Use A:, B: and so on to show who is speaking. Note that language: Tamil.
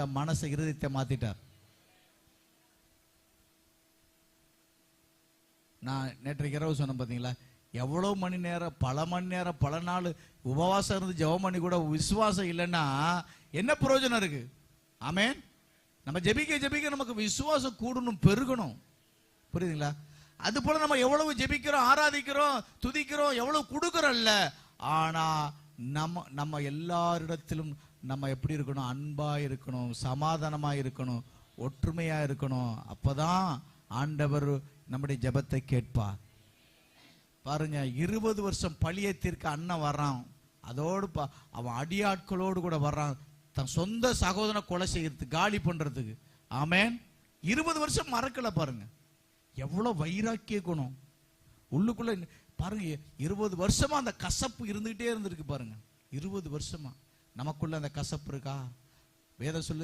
A: தன் மனசை இருதயத்தை மாத்திட்டார். நான் நேற்றைக்கு இரவு சொன்னேன் பார்த்தீங்களா, எவ்வளோ மணி நேரம், பல மணி நேரம், பல நாள் உபவாசம் இருந்து ஜெபம் பண்ணி கூட விசுவாசம் இல்லைன்னா என்ன பிரயோஜனம் இருக்கு? ஆமென். நம்ம ஜெபிக்க ஜெபிக்க நமக்கு விசுவாசம் கூடணும், பெருகணும். புரியுதுங்களா? அது போல நம்ம எவ்வளவு ஜெபிக்கிறோம், ஆராதிக்கிறோம், துதிக்கிறோம், எவ்வளவு கொடுக்கிறோம்ல, ஆனா நம்ம எல்லாரிடத்திலும் நம்ம எப்படி இருக்கணும்? அன்பா இருக்கணும், சமாதானமா இருக்கணும், ஒற்றுமையா இருக்கணும். அப்பதான் ஆண்டவர் நம்முடைய ஜெபத்தை கேட்பார். பாருங்க, 20 வருஷம் பழியை தீர்க்க அண்ணன் வர்றான். அதோடு அவன் அடியாட்களோடு கூட வர்றான், தன் சொந்த சகோதரனை கொலை செய்யறதுக்கு, காலி பண்றதுக்கு. ஆமென். 20 வருஷம் மறக்கல. பாருங்க எவ்வளவு வைராக்கிய குணம் உள்ளுக்குள்ள. பாருங்க 20 வருஷமா அந்த கசப்பு இருந்துகிட்டே இருந்திருக்கு. பாருங்க 20 வருஷமா நமக்குள்ள அந்த கசப்பு இருக்கா? வேதம் சொல்லு.